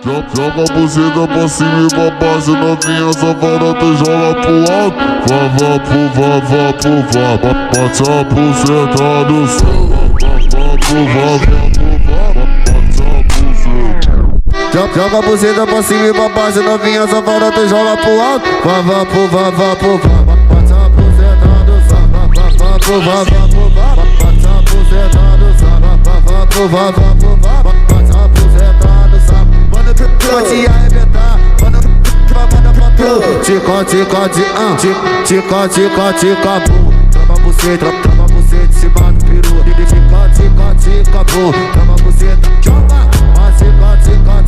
Joga a buceta pra cima e pra baixo, novinha safada, tu joga pro alto. Vá pro vá, bate a buceta do céu. Vá pro vá, bate a buceta. Joga a buceta pra cima e pra baixo, novinha safada, tu joga pro alto. Vá pro vá, bate a buceta do céu. Vá pro vá, bate a buceta do céu. Vá pro vá, bate a buceta do céu. Manda te arrebentar, manda pra tu. Tica, bum. Trava buceta em cima do peru. Tica, bum. Trava buceta, joga.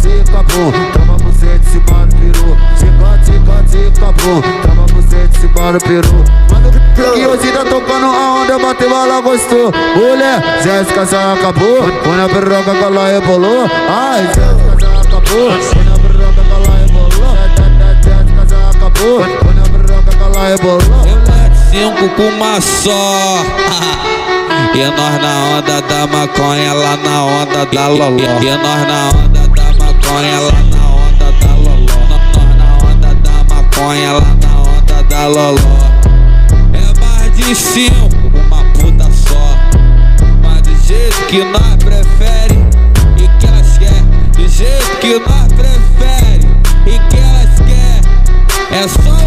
Tica, bum. Trava buceta em cima do peru. Tica, bum. Trava buceta em cima do peru. Que hoje tá tocando a onda, bateu, ela gostou. Mulher, Jéssica já acabou. Põe na piroca que ela rebolou. Ai, Jéssica já acabou. Põe na piroca que ela rebolou. Jéssica já acabou. Põe na piroca que ela rebolou. Eu levo 5 com uma só. E nós na onda da maconha, lá na onda da loló. E nós na onda da maconha, lá na onda da loló. Nós na onda da maconha, lá na onda da loló. É mais de 5, uma puta só. Mas do jeito que nós prefere e que elas quer. Do jeito que nós prefere e que elas quer. É só